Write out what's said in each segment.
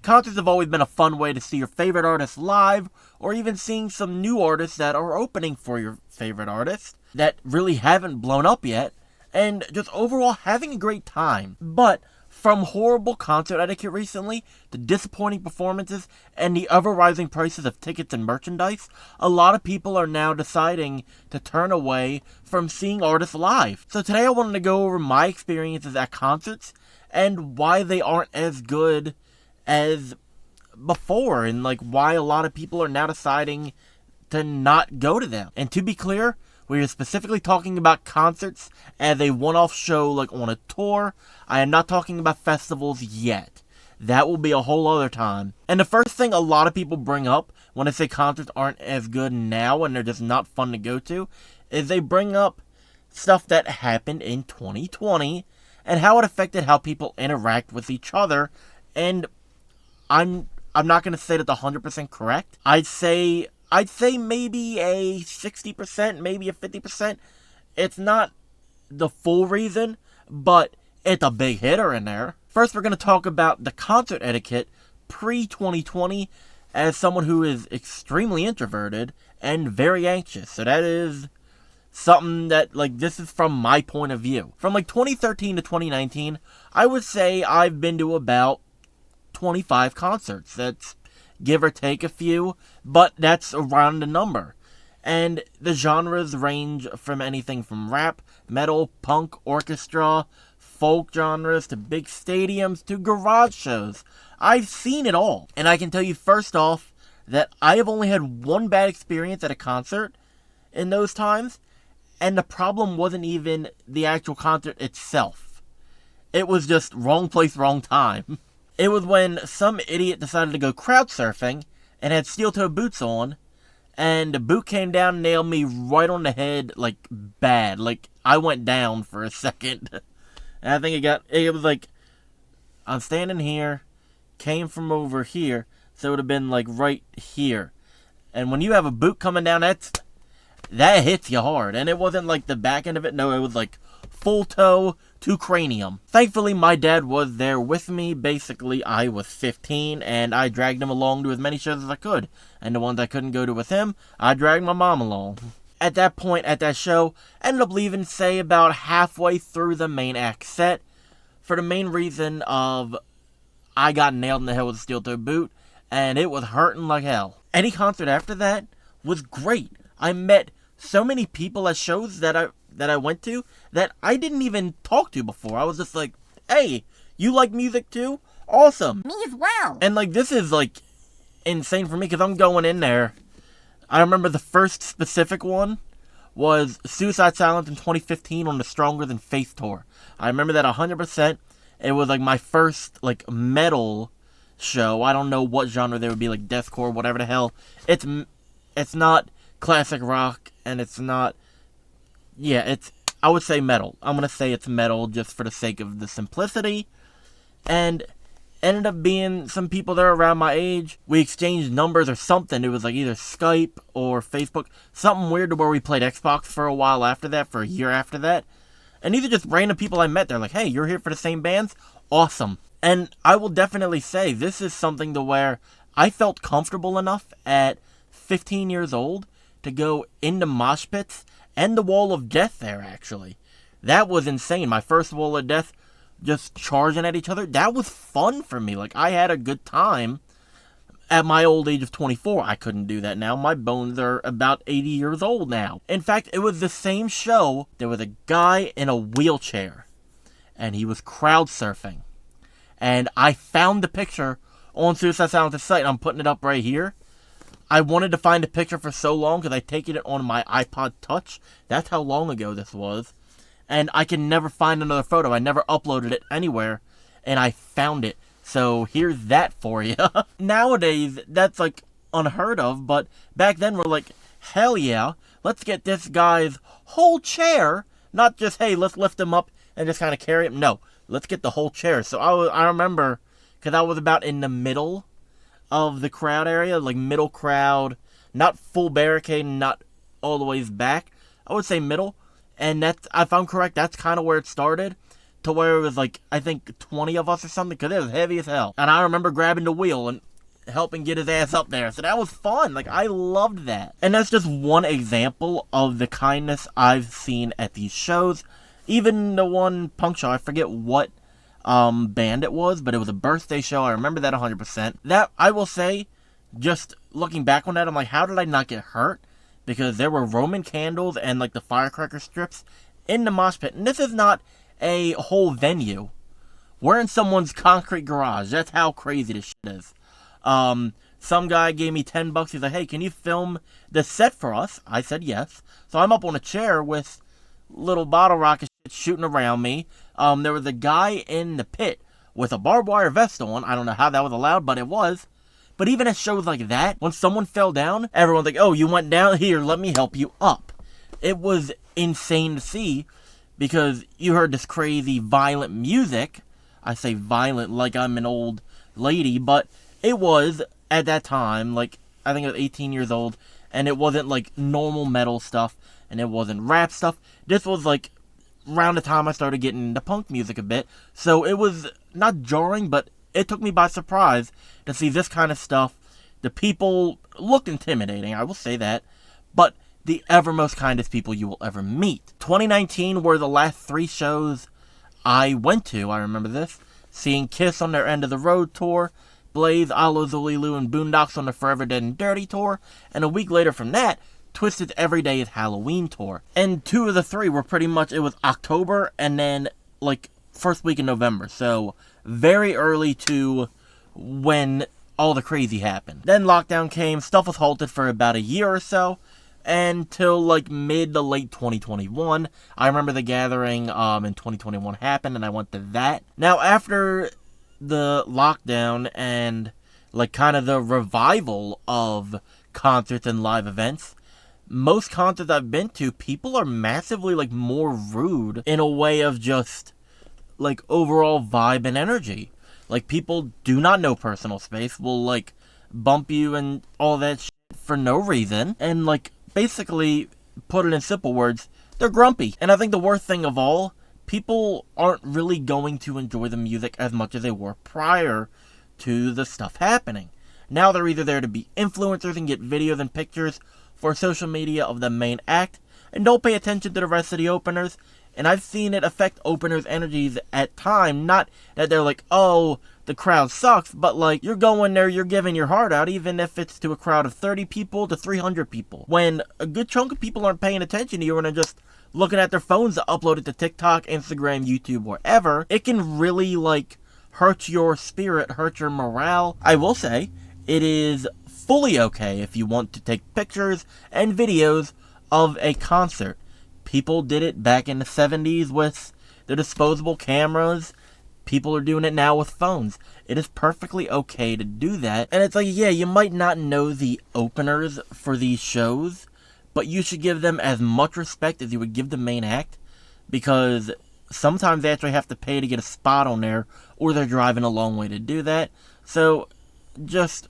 Concerts have always been a fun way to see your favorite artists live, or even seeing some new artists that are opening for your favorite artists that really haven't blown up yet, and just overall having a great time. But from horrible concert etiquette recently, to disappointing performances, and the ever-rising prices of tickets and merchandise, a lot of people are now deciding to turn away from seeing artists live. So today I wanted to go over my experiences at concerts, and why they aren't as good as before, and like why a lot of people are now deciding to not go to them. And to be clear, we are specifically talking about concerts as a one-off show, like on a tour. I am not talking about festivals yet. That will be a whole other time. And the first thing a lot of people bring up when I say concerts aren't as good now and they're just not fun to go to, is they bring up stuff that happened in 2020 and how it affected how people interact with each other. And I'm not going to say that's 100% correct. I'd say maybe a 60%, maybe a 50%. It's not the full reason, but it's a big hitter in there. First, we're going to talk about the concert etiquette pre-2020 as someone who is extremely introverted and very anxious. So that is something that, like, this is from my point of view. From, like, 2013 to 2019, I would say I've been to about 25 concerts. That's give or take a few, but that's around the number. And the genres range from anything from rap, metal, punk, orchestra, folk genres, to big stadiums, to garage shows. I've seen it all. And I can tell you first off that I have only had one bad experience at a concert in those times, and the problem wasn't even the actual concert itself. It was just wrong place, wrong time. It was when some idiot decided to go crowd surfing and had steel-toe boots on, and the boot came down and nailed me right on the head, like, bad. Like, I went down for a second. And I think it was like, I'm standing here, came from over here, so it would have been, like, right here. And when you have a boot coming down, that hits you hard. And it wasn't, like, the back end of it. No, it was, like, full toe to cranium. Thankfully, my dad was there with me. Basically, I was 15, and I dragged him along to as many shows as I could. And the ones I couldn't go to with him, I dragged my mom along. At that point, at that show, I ended up leaving, say, about halfway through the main act set, for the main reason of I got nailed in the head with a steel-toe boot, and it was hurting like hell. Any concert after that was great. I met so many people at shows that I went to that I didn't even talk to before. I was just like, hey, you like music too? Awesome. Me as well. And, like, this is, like, insane for me because I'm going in there. I remember the first specific one was Suicide Silence in 2015 on the Stronger Than Faith tour. I remember that 100%. It was, like, my first, like, metal show. I don't know what genre they would be, like, deathcore, whatever the hell. It's not classic rock, and it's not... Yeah, I would say metal. I'm going to say it's metal just for the sake of the simplicity. And ended up being some people there around my age. We exchanged numbers or something. It was like either Skype or Facebook. Something weird to where we played Xbox for a while after that, for a year after that. And these are just random people I met. They're like, hey, you're here for the same bands? Awesome. And I will definitely say this is something to where I felt comfortable enough at 15 years old to go into mosh pits and the Wall of Death there, actually. That was insane. My first Wall of Death, just charging at each other. That was fun for me. Like, I had a good time. At my old age of 24, I couldn't do that now. My bones are about 80 years old now. In fact, it was the same show. There was a guy in a wheelchair, and he was crowd surfing. And I found the picture on Suicide Silence's site, and I'm putting it up right here. I wanted to find a picture for so long because I'd taken it on my iPod Touch. That's how long ago this was. And I can never find another photo. I never uploaded it anywhere, and I found it. So here's that for you. Nowadays, that's like unheard of, but back then we're like, hell yeah, let's get this guy's whole chair. Not just, hey, let's lift him up and just kind of carry him. No, let's get the whole chair. So I remember, because I was about in the middle of the crowd area, like middle crowd, not full barricade, not all the ways back. I would say middle. And that's, if I'm correct, that's kind of where it started. to where it was like, I think 20 of us or something, because it was heavy as hell. And I remember grabbing the wheel and helping get his ass up there. So that was fun. Like, I loved that. And that's just one example of the kindness I've seen at these shows. Even the one punk show, I forget what band it was, but it was a birthday show. I remember that 100%. That, I will say, just looking back on that, I'm like, how did I not get hurt? Because there were Roman candles and, like, the firecracker strips in the mosh pit. And this is not a whole venue. We're in someone's concrete garage. That's how crazy this shit is. Some guy gave me $10. He's like, hey, can you film the set for us? I said yes. So I'm up on a chair with little bottle rockets shooting around me. There was a guy in the pit with a barbed wire vest on. I don't know how that was allowed, but it was. But even at shows like that, when someone fell down, everyone's like, oh, you went down? Here, let me help you up. It was insane to see, because you heard this crazy violent music. I say violent like I'm an old lady, but it was, at that time, like, I think I was 18 years old, and it wasn't, like, normal metal stuff, and it wasn't rap stuff. This was, like, around the time I started getting into punk music a bit, so it was not jarring, but it took me by surprise to see this kind of stuff. The people looked intimidating, I will say that, but the evermost kindest people you will ever meet. 2019 were the last 3 shows I went to, I remember this. Seeing Kiss on their End of the Road tour, Blaze, Aloe Zolilu, and Boondocks on the Forever Dead and Dirty tour, and a week later from that, Twisted's Every Day is Halloween tour. And 2 of the 3 were pretty much, it was October and then, like, first week in November, so very early to when all the crazy happened. Then lockdown came, stuff was halted for about a year or so, until like mid to late 2021. I remember the gathering in 2021 happened, and I went to that. Now, after the lockdown and like kind of the revival of concerts and live events, most concerts I've been to, people are massively like more rude in a way of just like overall vibe and energy. Like, people do not know personal space, will like bump you and all that shit for no reason, and like basically, put it in simple words, they're grumpy. And I think the worst thing of all, people aren't really going to enjoy the music as much as they were prior to the stuff happening. Now they're either there to be influencers and get videos and pictures for social media of the main act, and don't pay attention to the rest of the openers. And I've seen it affect openers' energies at time. Not that they're like, oh, the crowd sucks, but like, you're going there, you're giving your heart out, even if it's to a crowd of 30 people to 300 people. When a good chunk of people aren't paying attention to you and are just looking at their phones to upload it to TikTok, Instagram, YouTube, wherever, it can really like hurt your spirit, hurt your morale. I will say, it is fully okay if you want to take pictures and videos of a concert. People did it back in the 70s with the disposable cameras. People are doing it now with phones. It is perfectly okay to do that. And it's like, yeah, you might not know the openers for these shows, but you should give them as much respect as you would give the main act, because sometimes they actually have to pay to get a spot on there, or they're driving a long way to do that. So just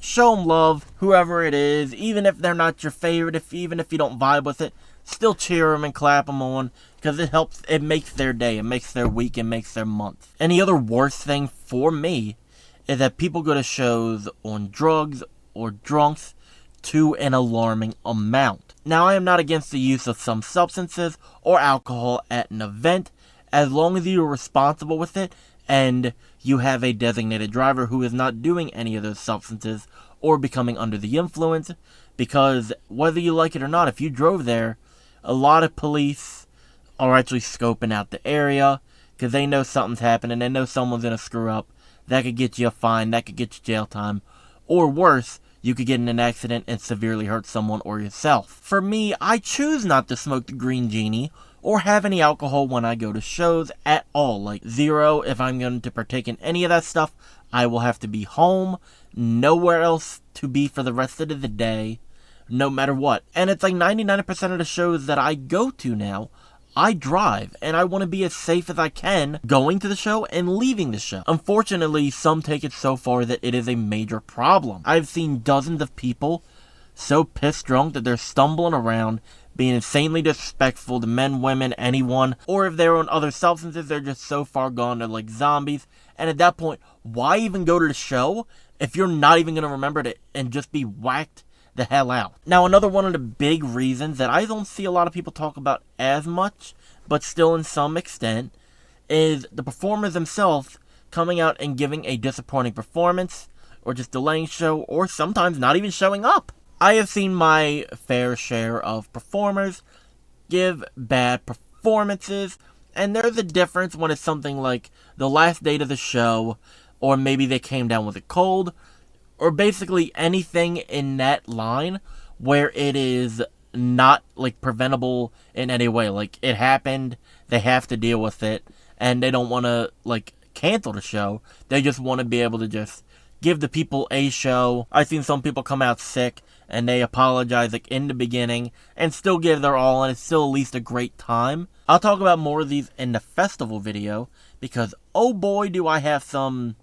show them love, whoever it is, even if they're not your favorite, even if you don't vibe with it. Still cheer them and clap them on, because it helps, it makes their day, it makes their week, it makes their month. And the other worst thing for me is that people go to shows on drugs or drunks to an alarming amount. Now, I am not against the use of some substances or alcohol at an event, as long as you are responsible with it and you have a designated driver who is not doing any of those substances or becoming under the influence, because whether you like it or not, if you drove there, a lot of police are actually scoping out the area because they know something's happening. They know someone's going to screw up. That could get you a fine. That could get you jail time. Or worse, you could get in an accident and severely hurt someone or yourself. For me, I choose not to smoke the Green Genie or have any alcohol when I go to shows at all. Like, zero. If I'm going to partake in any of that stuff, I will have to be home. Nowhere else to be for the rest of the day. No matter what. And it's like 99% of the shows that I go to now, I drive, and I want to be as safe as I can going to the show and leaving the show. Unfortunately, some take it so far that it is a major problem. I've seen dozens of people so pissed drunk that they're stumbling around, being insanely disrespectful to men, women, anyone, or if they're on other substances, they're just so far gone, they're like zombies. And at that point, why even go to the show if you're not even going to remember it and just be whacked the hell out? Now, another one of the big reasons that I don't see a lot of people talk about as much, but still in some extent, is the performers themselves coming out and giving a disappointing performance, or just delaying show, or sometimes not even showing up. I have seen my fair share of performers give bad performances, and there's a difference when it's something like the last date of the show, or maybe they came down with a cold, or basically anything in that line where it is not like preventable in any way. Like, it happened, they have to deal with it, and they don't want to like cancel the show. They just want to be able to just give the people a show. I've seen some people come out sick and they apologize like in the beginning and still give their all, and it's still at least a great time. I'll talk about more of these in the festival video, because oh boy do I have some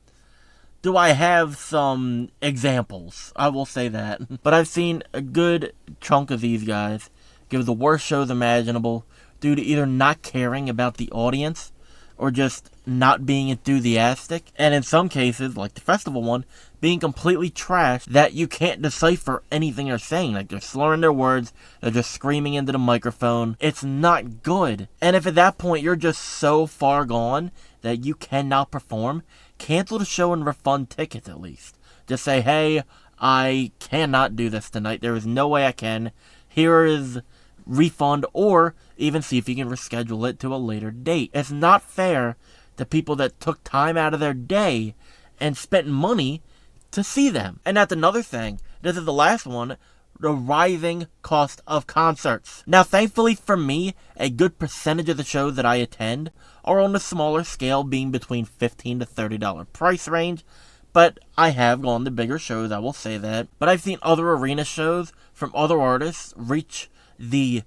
examples, I will say that. But I've seen a good chunk of these guys give the worst shows imaginable due to either not caring about the audience or just not being enthusiastic, and in some cases, like the festival one, being completely trashed that you can't decipher anything they're saying. Like, they're slurring their words, they're just screaming into the microphone. It's not good. And if at that point you're just so far gone that you cannot perform, cancel the show and refund tickets at least. Just say, hey, I cannot do this tonight. There is no way I can. Here is refund, or even see if you can reschedule it to a later date. It's not fair to people that took time out of their day and spent money to see them. And that's another thing. This is the last one. The rising cost of concerts. Now, thankfully for me, a good percentage of the shows that I attend are on the smaller scale, being between $15 to $30 price range. But I have gone to bigger shows, I will say that. But I've seen other arena shows from other artists reach the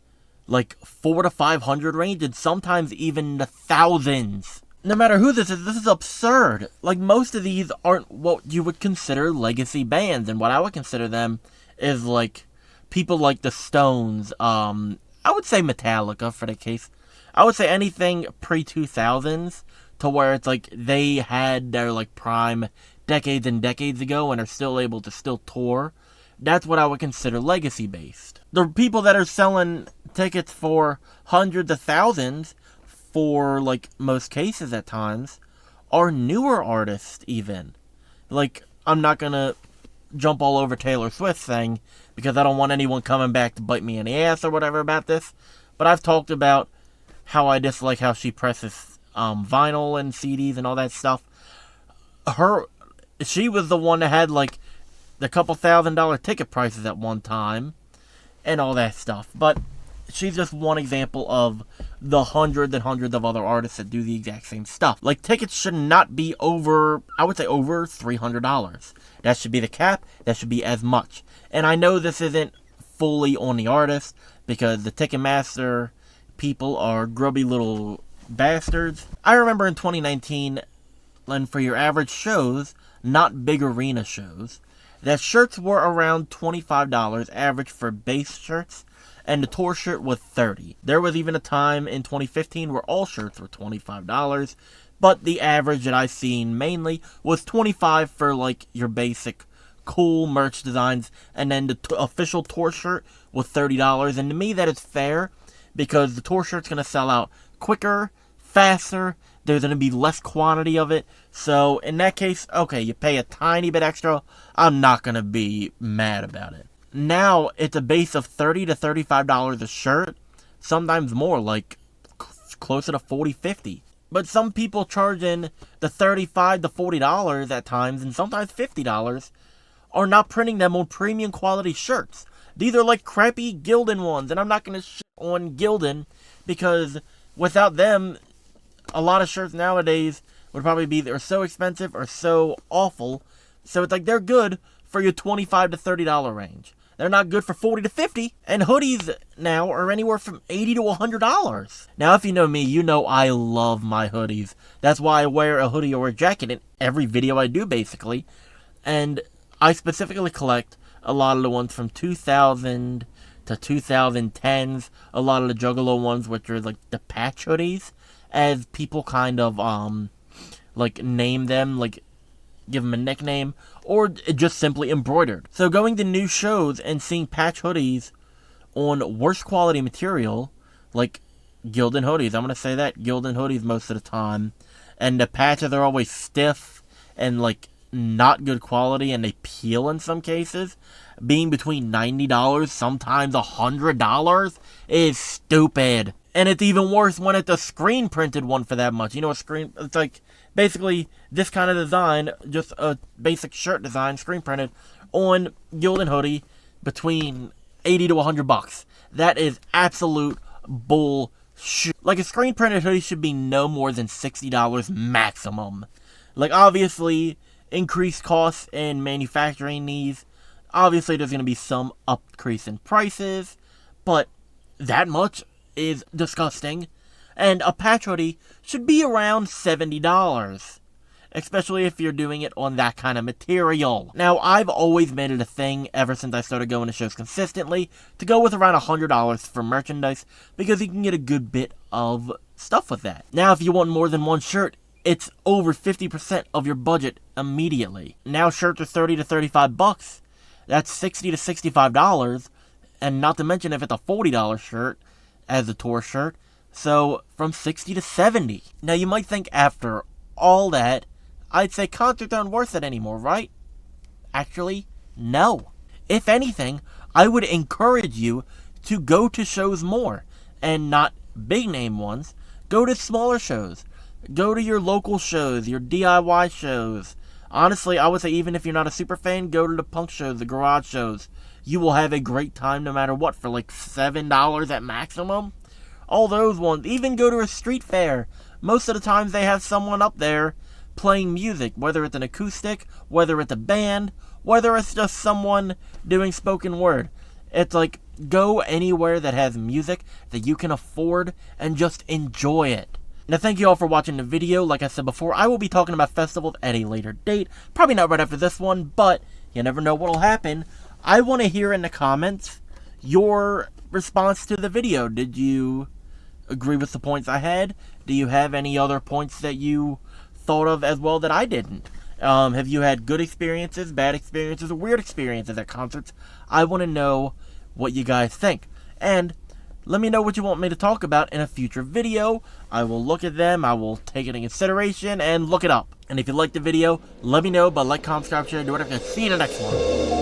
like 400 to 500 range, and sometimes even the thousands. No matter who this is absurd. Like, most of these aren't what you would consider legacy bands, and what I would consider them is like people like the Stones, I would say Metallica for the case. I would say anything pre-2000s, to where it's like they had their like prime decades and decades ago and are still able to still tour. That's what I would consider legacy based. The people that are selling tickets for hundreds of thousands, for like most cases at times, are newer artists even. Like, I'm not gonna jump all over Taylor Swift thing, because I don't want anyone coming back to bite me in the ass or whatever about this. But I've talked about how I dislike how she presses vinyl and CDs and all that stuff. She was the one that had like the couple $1,000 ticket prices at one time and all that stuff. But she's just one example of the hundreds and hundreds of other artists that do the exact same stuff. Like, tickets should not be over, I would say over $300. That should be the cap. That should be as much. And I know this isn't fully on the artist, because the Ticketmaster people are grubby little bastards. I remember in 2019, and for your average shows, not big arena shows, that shirts were around $25 average for base shirts, and the tour shirt was $30. There was even a time in 2015 where all shirts were $25, but the average that I've seen mainly was $25 for like your basic cool merch designs, and then the official tour shirt was $30. And to me, that is fair, because the tour shirt's going to sell out quicker, faster, there's going to be less quantity of it. So in that case, okay, you pay a tiny bit extra, I'm not going to be mad about it. Now it's a base of $30 to $35 a shirt, sometimes more, like closer to $40, $50. But some people charging the $35 to $40 at times, and sometimes $50, are not printing them on premium quality shirts. These are like crappy Gildan ones, and I'm not going to shit on Gildan, because without them, a lot of shirts nowadays would probably be either so expensive or so awful. So it's like they're good for your $25 to $30 range. They're not good for $40 to $50. And hoodies now are anywhere from $80 to $100. Now, if you know me, you know I love my hoodies. That's why I wear a hoodie or a jacket in every video I do, basically. And I specifically collect a lot of the ones from 2000 to 2010s, a lot of the Juggalo ones, which are like the patch hoodies, as people kind of like name them, like give them a nickname, or just simply embroidered. So going to new shows and seeing patch hoodies on worse quality material, like Gildan hoodies, I'm going to say that, Gildan hoodies most of the time, and the patches are always stiff and like not good quality, and they peel in some cases, being between $90, sometimes $100, is stupid. And it's even worse when it's a screen printed one for that much. You know, it's like basically this kind of design, just a basic shirt design, screen printed on Gildan hoodie, between $80 to $100. That is absolute bullshit. Like, a screen printed hoodie should be no more than $60 maximum. Like, obviously, increased costs in manufacturing these. Obviously, there's going to be some increase in prices, but that much is disgusting. And a patch hoodie should be around $70, especially if you're doing it on that kind of material. Now, I've always made it a thing, ever since I started going to shows consistently, to go with around $100 for merchandise, because you can get a good bit of stuff with that. Now, if you want more than one shirt, it's over 50% of your budget immediately. Now, shirts are $30 to $35. That's $60 to $65, and not to mention if it's a $40 shirt as a tour shirt, so from $60 to $70. Now, you might think after all that, I'd say concerts aren't worth it anymore, right? Actually, no. If anything, I would encourage you to go to shows more, and not big name ones. Go to smaller shows. Go to your local shows, your DIY shows. Honestly, I would say even if you're not a super fan, go to the punk shows, the garage shows. You will have a great time no matter what, for like $7 at maximum. All those ones. Even go to a street fair. Most of the times they have someone up there playing music, whether it's an acoustic, whether it's a band, whether it's just someone doing spoken word. It's like, go anywhere that has music that you can afford and just enjoy it. Now, thank you all for watching the video. Like I said before, I will be talking about festivals at a later date. Probably not right after this one, but you never know what will happen. I want to hear in the comments your response to the video. Did you agree with the points I had? Do you have any other points that you thought of as well that I didn't? Have you had good experiences, bad experiences, or weird experiences at concerts? I want to know what you guys think. And let me know what you want me to talk about in a future video. I will look at them, I will take it in consideration, and look it up. And if you liked the video, let me know by like, comment, subscribe, share, do whatever. See you in the next one.